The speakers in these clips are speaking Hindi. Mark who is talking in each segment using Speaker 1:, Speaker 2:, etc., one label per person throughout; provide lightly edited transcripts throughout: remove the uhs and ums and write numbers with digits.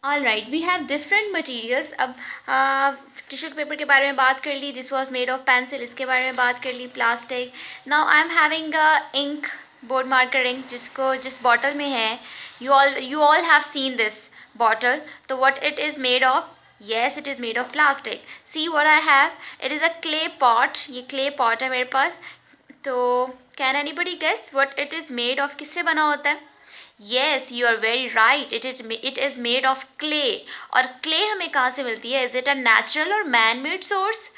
Speaker 1: All right, we have different materials. अब टिश्यू पेपर के बारे में बात कर ली, this was made of pencil, इसके बारे में बात कर ली, plastic. Now I am having ink, board marker ink, जिस बॉटल में है. You all have seen this bottle. तो what it is made of? Yes, it is made of plastic. See what I have, it is a clay pot. ये क्ले पॉट है मेरे पास. तो can anybody guess what it is made of? किससे बना होता है? Yes, you are very right, it is made of clay. और क्ले हमें कहाँ से मिलती है? इज इट अ नेचुरल और man made source?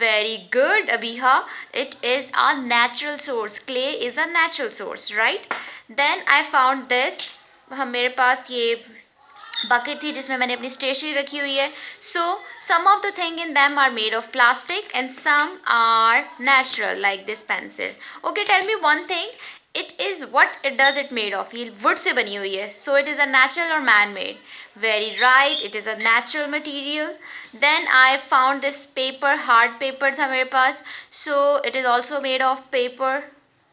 Speaker 1: Very good Abiha, it is a natural source. Clay is a natural source, right. Then I found this. हम मेरे पास ये बकेट थी जिसमें मैंने अपनी स्टेशनरी रखी हुई है. So some of the thing in them are made of plastic and some are natural, like this pencil. Okay, tell me one thing, it is what it does it made of? ये वुड से बनी हुई है, so it is a natural और man made. Very right, it is a natural material. Then I found this paper, hard paper था मेरे पास, so it is also made of paper,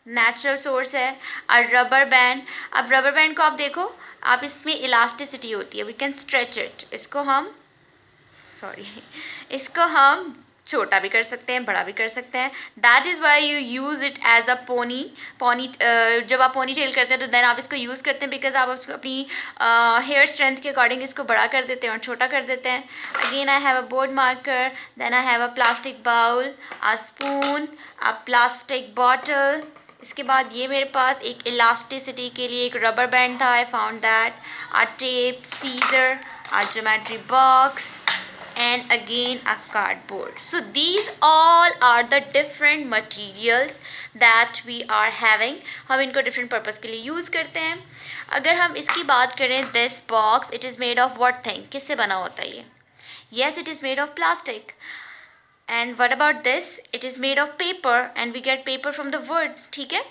Speaker 1: natural source है. और रबर बैंड, अब रबर बैंड को आप देखो, आप इसमें इलास्टिसिटी होती है, वी कैन स्ट्रेच इट. इसको हम सॉरी इसको हम छोटा भी कर सकते हैं, बड़ा भी कर सकते हैं. That is why you use it as a pony. जब आप पोनी टेल करते हैं तो देन आप इसको यूज़ करते हैं, बिकॉज आप उसको अपनी हेयर स्ट्रेंथ के अकॉर्डिंग इसको बड़ा कर देते हैं और छोटा कर देते हैं. Again I have a board marker, then I have a plastic bowl, a spoon, a plastic bottle. इसके बाद ये मेरे पास एक इलास्टिसिटी के लिए एक रबर बैंड था, I found that. A tape, scissor, a geometry box, and again a cardboard. So these all are the different materials that we are having. हम इनको different purpose के लिए use करते हैं. अगर हम इसकी बात करें, this box, it is made of what thing? किससे बना होता है ये? Yes, it is made of plastic. And what about this? It is made of paper and we get paper from the wood. ठीक है.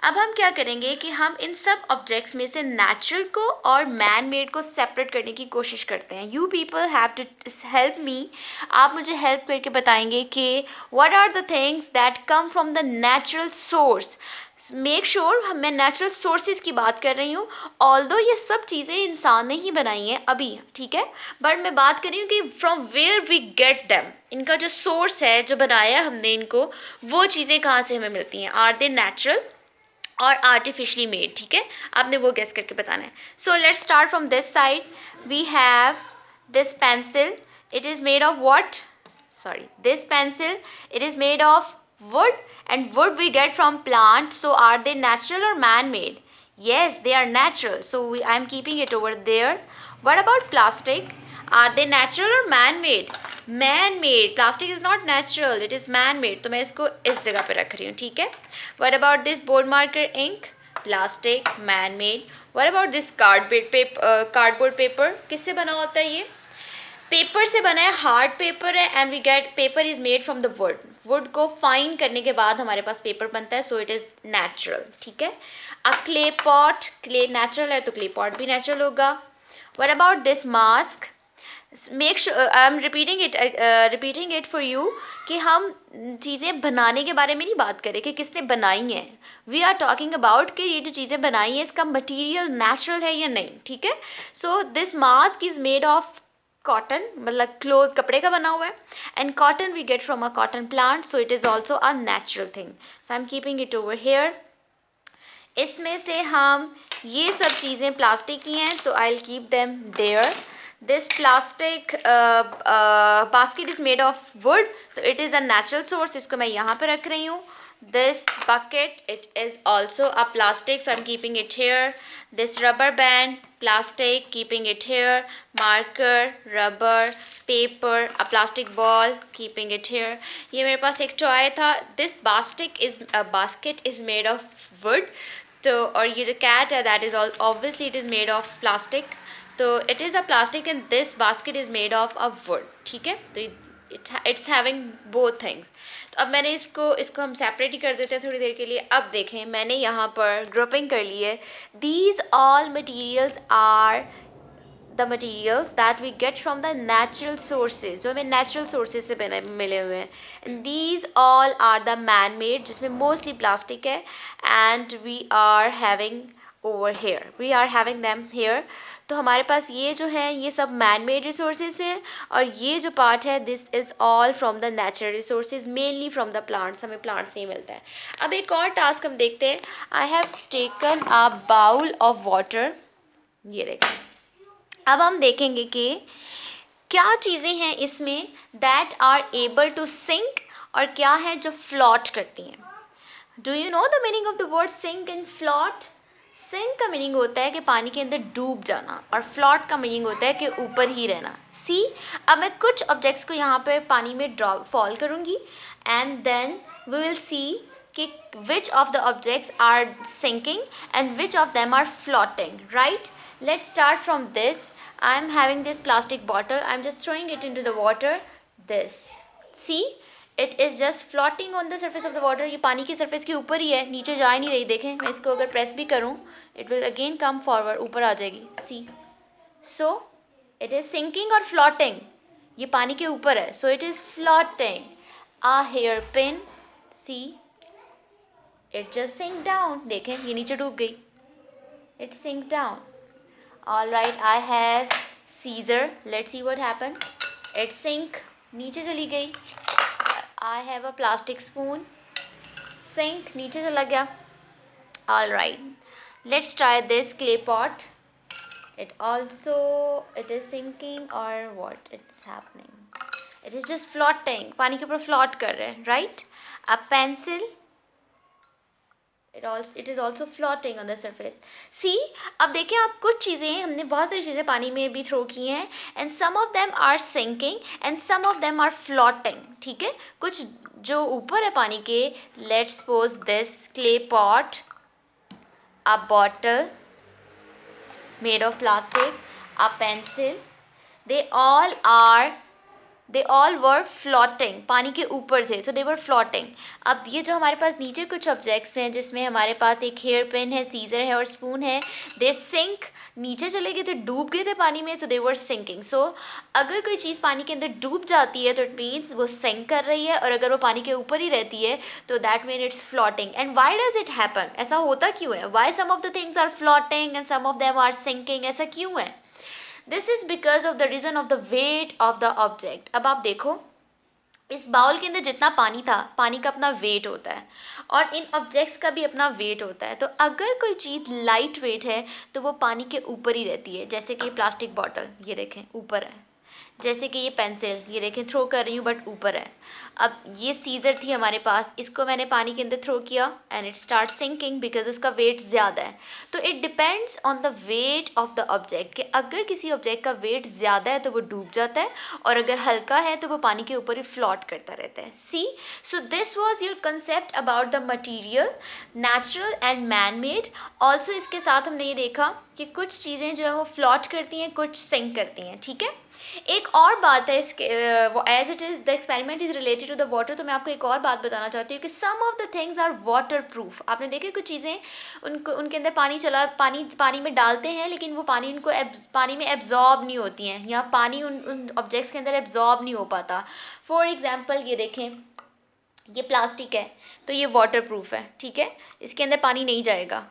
Speaker 1: अब हम क्या करेंगे कि हम इन सब ऑब्जेक्ट्स में से नेचुरल को और मैन मेड को सेपरेट करने की कोशिश करते हैं. You people have to help me. आप मुझे हेल्प करके बताएंगे कि what are the things that come from the natural source. Make sure मैं नेचुरल सोर्सेज की बात कर रही हूँ, ऑल्दो ये सब चीज़ें इंसान ने ही बनाई हैं अभी, ठीक है, बट मैं बात कर रही हूँ कि from where we get them. इनका जो सोर्स है, जो बनाया हमने इनको, वो चीज़ें कहाँ से हमें मिलती हैं? आर दे नेचुरल और आर्टिफिशली मेड? ठीक है, आपने वो गेस करके बताना है. So let's start from this side. We have this pencil. It is made of what? Sorry, this pencil, it is made of wood, and wood we get from plant. So are they natural or man made? Yes, they are natural, so I'm keeping it over there. What about plastic? Are they natural or man made? Man made. Plastic is not natural, it is man made. तो मैं इसको इस जगह पे रख रही हूँ. ठीक है. What about this board marker ink? Plastic, man made. What about this cardboard paper? किससे बना होता है ये? पेपर से बना है, हार्ड पेपर है, and we get paper is made from the wood. Wood को फाइन करने के बाद हमारे पास पेपर बनता है, सो इट इज़ नेचुरल. ठीक है. अ क्ले पॉट, क्ले नेचुरल है तो क्ले पॉट भी नेचुरल होगा. What about this mask? Make sure I am repeating it for you कि हम चीज़ें बनाने के बारे में नहीं बात करें कि किसने बनाई हैं. वी आर टॉकिंग अबाउट कि ये जो चीज़ें बनाई हैं इसका मटीरियल नेचुरल है या नहीं. ठीक है. So this mask is made of cotton, मतलब क्लोथ, कपड़े का बना हुआ है, and cotton we get from a cotton plant, so it is also a natural thing. So I am keeping it over here. इसमें से हम ये सब चीज़ें प्लास्टिक की हैं, तो I will keep them there. This plastic basket is made of wood, तो it is a natural source, इसको मैं यहाँ पे रख रही हूँ. This bucket, it is also a plastic, so I'm keeping it here. This rubber band, plastic, keeping it here. Marker, rubber, paper, a plastic ball, keeping it here. ये मेरे पास एक टॉय था. This basket is made of wood. तो और ये जो cat है, that is all obviously it is made of plastic. तो it is a plastic and this basket is made of a wood. ठीक है. तो इट्स हैविंग बोथ थिंग्स. तो अब मैंने इसको हम सेपरेट ही कर देते हैं थोड़ी देर के लिए. अब देखें, मैंने यहाँ पर ग्रुपिंग कर ली है. These all materials are the materials that we get from the natural sources, जो हमें नेचुरल सोर्सेज से मिले हुए हैं. And these all are the man made, जिसमें मोस्टली प्लास्टिक है, and we are having over here, we are having them here. तो हमारे पास ये जो है ये सब मैन मेड रिसोर्सेज हैं, और ये जो पार्ट है this is all from the natural resources, mainly from the plants, हमें प्लांट से ही मिलता है. अब एक और टास्क हम देखते हैं. I have taken a bowl of water. ये देखें. अब हम देखेंगे कि क्या चीज़ें हैं इसमें that are able to sink, और क्या है जो फ्लॉट करती हैं. Do you know the meaning of the word sink and float. Sink का मीनिंग होता है कि पानी के अंदर डूब जाना, और फ्लॉट का मीनिंग होता है कि ऊपर ही रहना. सी, अब मैं कुछ ऑब्जेक्ट्स को यहाँ पे पानी में ड्रॉप फॉल करूँगी, and then we will see कि which of the objects are sinking and which of them are floating. Right, let's start from this. I am having this plastic bottle. I am just throwing it into the water. This. See, it is just floating on the surface of the water. ये पानी की surface के ऊपर ही है, नीचे जा ही नहीं रही. देखें, मैं इसको अगर press भी करूँ, it will again come forward, ऊपर आ जाएगी. See, so it is sinking or floating. ये पानी के ऊपर है, so it is floating. A hairpin. See, it just sink down. देखें, ये नीचे डूब गई. It sink down. All right, I have Caesar. Let's see what happened. It sink. नीचे चली गई. I have a plastic spoon. Sink. नीचे चला गया. All right. Let's try this clay pot. It is sinking or what? It's happening. It is just floating. पानी के ऊपर float कर रहे हैं, right? A pencil. It is also floating on the surface. See, अब देखें आप, कुछ चीज़ें हमने बहुत सारी चीज़ें पानी में भी थ्रो की हैं, and some of them are sinking and some of them are floating. ठीक है, कुछ जो ऊपर है पानी के, let's suppose this clay pot, a bottle made of plastic, a pencil, they all were floating. पानी के ऊपर थे, so they were floating. अब ये जो हमारे पास नीचे कुछ ऑब्जेक्ट्स हैं, जिसमें हमारे पास एक हेयर पेन है, सीजर है और स्पून है, they sink. नीचे चले गए थे, डूब गए थे पानी में, so they were sinking. So अगर कोई चीज़ पानी के अंदर डूब जाती है तो it means वो sink कर रही है, और अगर वो पानी के ऊपर ही रहती है तो that means it's floating. And why does it happen? ऐसा होता क्यों है? Why some of the things are floating and some of them are sinking? ऐसा क्यों है? This is because of the reason of the weight of the object. अब आप देखो, इस बाउल के अंदर जितना पानी था, पानी का अपना वेट होता है, और इन ऑब्जेक्ट्स का भी अपना वेट होता है. तो अगर कोई चीज़ लाइट वेट है तो वो पानी के ऊपर ही रहती है. जैसे कि प्लास्टिक बॉटल, ये देखें ऊपर है. जैसे कि ये पेंसिल, ये देखें थ्रो कर रही हूँ बट ऊपर है. अब ये सीज़र थी हमारे पास, इसको मैंने पानी के अंदर थ्रो किया and it start sinking because उसका वेट ज़्यादा है. तो it depends on the weight of the object, कि अगर किसी ऑब्जेक्ट का वेट ज़्यादा है तो वो डूब जाता है, और अगर हल्का है तो वो पानी के ऊपर ही फ्लॉट करता रहता है. See, so this was your concept about the material, natural and man made. Also इसके साथ हमने ये देखा कि कुछ चीज़ें जो है वो फ्लॉट करती हैं, कुछ सिंक करती हैं. ठीक है, एक और बात है इसके, as it is the experiment is related to the water, तो मैं आपको एक और बात बताना चाहती हूँ कि some of the things are waterproof. आपने देखे कुछ चीज़ें, उनके अंदर पानी में डालते हैं, लेकिन वो पानी पानी में एब्जॉर्ब नहीं होती हैं, या पानी उन ऑब्जेक्ट्स के अंदर एब्जॉर्ब नहीं हो पाता. फॉर एग्जाम्पल ये देखें, ये प्लास्टिक है तो ये वाटर प्रूफ है. ठीक है, इसके अंदर पानी नहीं जाएगा.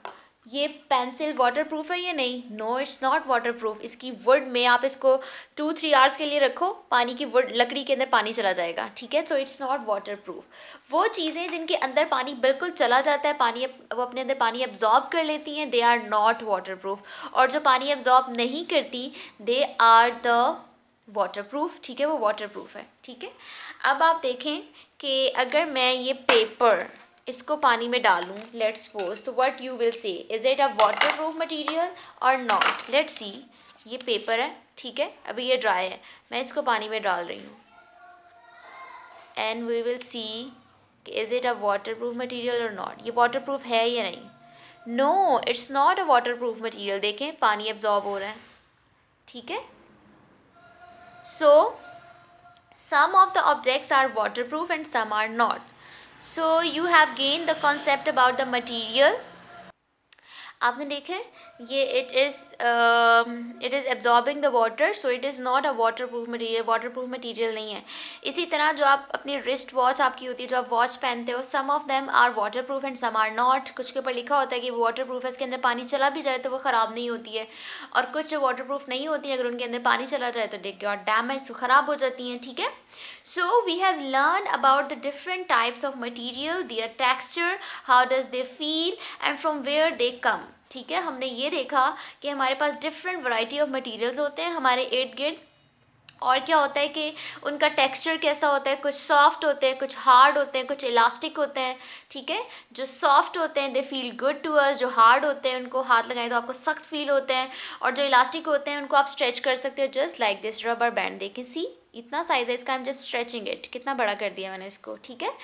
Speaker 1: ये पेंसिल वाटर प्रूफ है या नहीं? No, it's not waterproof. इसकी वुड में आप इसको 2-3 आवर्स के लिए रखो, पानी की वुड, लकड़ी के अंदर पानी चला जाएगा. ठीक है, so it's not water proof. वो चीज़ें जिनके अंदर पानी बिल्कुल चला जाता है, पानी वो अपने अंदर पानी एब्जॉर्ब कर लेती हैं, they are not waterproof. और जो पानी एब्जॉर्ब नहीं करती, they are the waterproof. ठीक है, वो वाटर प्रूफ है. ठीक है, अब आप देखें कि अगर मैं ये पेपर इसको पानी में डालूं, लेट्स सपोज, तो what you will say, is it a waterproof material और नॉट? Let's see. ये पेपर है, ठीक है, अभी ये ड्राई है, मैं इसको पानी में डाल रही हूँ, and we will see is it a waterproof material और नॉट. ये वाटर प्रूफ है या नहीं? No, it's not a waterproof material. देखें, पानी एब्जॉर्ब हो रहा है. ठीक है, सो some of the objects are waterproof and some are not. So you have gained the concept about the material. आपने देखे ये it is absorbing the water, so it is not a waterproof material, water proof material नहीं है। इसी तरह जो आप अपनी रिस्ट वॉच आपकी होती है, जो आप वॉच पहनते हो, some of them are waterproof and some are not. कुछ के ऊपर लिखा होता है कि वो वाटर प्रूफ है, इसके अंदर पानी चला भी जाए तो वो ख़राब नहीं होती है, और कुछ जो वाटर प्रूफ नहीं होती है, अगर उनके अंदर पानी चला जाए तो दे गॉट डैमेज, तो ख़राब हो जाती हैं, ठीक है। So we have learn about the different types of material, their texture, how does they feel and from where they come, ठीक है। हमने ये देखा कि हमारे पास डिफरेंट वैरायटी ऑफ मटेरियल्स होते हैं हमारे इर्द गिर्द, और क्या होता है कि उनका टेक्सचर कैसा होता है, कुछ सॉफ्ट होते हैं, कुछ हार्ड होते हैं, कुछ इलास्टिक होते हैं, ठीक है। जो सॉफ्ट होते हैं they feel good to us, जो हार्ड होते हैं उनको हाथ लगाएं तो आपको सख्त फील होते हैं, और जो इलास्टिक होते हैं उनको आप स्ट्रेच कर सकते हो just like this rubber band. देखें, सी इतना साइज है इसका, I am just stretching it, कितना बड़ा कर दिया मैंने इसको, ठीक है।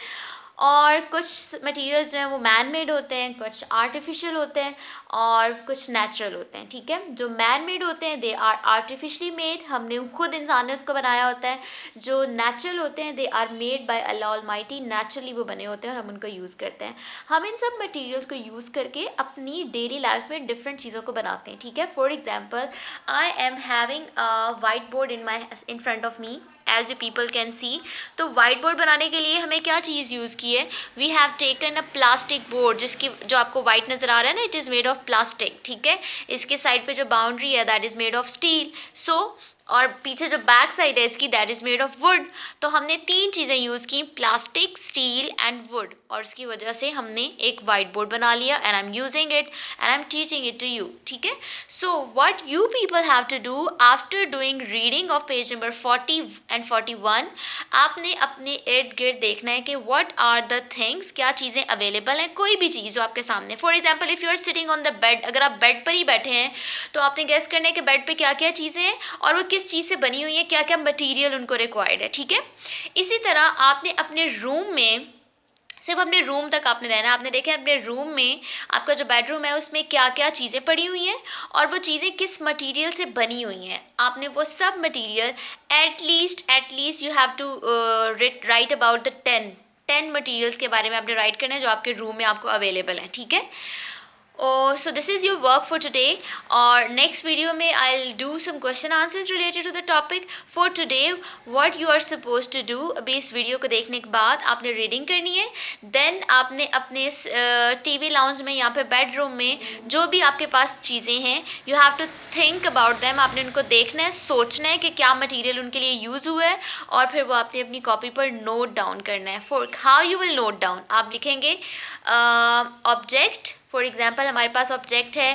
Speaker 1: और कुछ मटेरियल्स जो हैं वो मैन मेड होते हैं, कुछ आर्टिफिशियल होते हैं, और कुछ नेचुरल होते हैं, ठीक है। जो मैन मेड होते हैं दे आर आर्टिफिशली मेड, हमने खुद इंसान ने उसको बनाया होता है। जो नेचुरल होते हैं they are made by Allah almighty, naturally वो बने होते हैं और हम उनको यूज़ करते हैं। हम इन सब मटेरियल्स को यूज़ करके अपनी डेली लाइफ में डिफरेंट चीज़ों को बनाते हैं, ठीक है। For example, I am having a whiteboard in front of me, as you people can see. तो वाइट बोर्ड बनाने के लिए हमें क्या चीज़ यूज़ की है, we have taken a plastic board, जिसकी जो आपको वाइट नज़र आ रहा है ना, it is made of plastic, ठीक है। इसके साइड पे जो बाउंड्री है that is made of steel, so और पीछे जो बैक साइड है इसकी that is made of wood. तो हमने तीन चीज़ें यूज़ की, प्लास्टिक, स्टील एंड वुड, और इसकी वजह से हमने एक वाइट बोर्ड बना लिया, and I am using it and I am teaching it to you, ठीक है। So what you people have to do after doing reading of page number 40 and 41, आपने अपने इर्द गिर्द देखना है कि व्हाट आर द थिंग्स, क्या चीज़ें अवेलेबल हैं, कोई भी चीज़ जो आपके सामने। For example, if you are sitting on the bed, अगर आप बेड पर ही बैठे हैं तो आपने गेस करना है कि बेड पे क्या क्या चीज़ें हैं और वो किस चीज़ से बनी हुई है, क्या क्या मटीरियल उनको रिक्वायर्ड है, ठीक है। इसी तरह आपने अपने रूम में, सिर्फ अपने रूम तक आपने रहना है, आपने देखा अपने रूम में आपका जो बेडरूम है उसमें क्या क्या चीज़ें पड़ी हुई हैं और वो चीज़ें किस मटेरियल से बनी हुई हैं। आपने वो सब material at least you have to write about the 10 materials के बारे में आपने राइट करना है जो आपके रूम में आपको अवेलेबल हैं, ठीक है। So this is your work for today, और next video में I'll do some question answers related to the topic. For today what you are supposed to do, अभी इस वीडियो को देखने के बाद आपने रीडिंग करनी है, देन आपने अपने टीवी लाउंज में, यहाँ पे बेडरूम में जो भी आपके पास चीज़ें हैं, you have to think about them, आपने उनको देखना है, सोचना है कि क्या मटीरियल उनके लिए यूज़ हुआ है, और फिर वो आपने अपनी कॉपी पर नोट डाउन करना है। For how you will note down, आप लिखेंगे ऑब्जेक्ट, फॉर एग्जाम्पल हमारे पास ऑब्जेक्ट है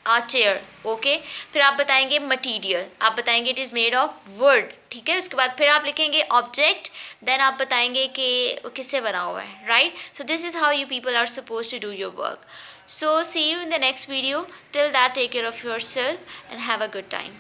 Speaker 1: आ चेयर, ओके। फिर आप बताएंगे मटीरियल, आप बताएंगे it is made of would, ठीक है। उसके बाद फिर आप लिखेंगे ऑब्जेक्ट, देन आप बताएंगे कि किससे बना हुआ है, right. So this is how you people are suppose to do your work. So see you in the next video, till that take care of yourself and have a good time.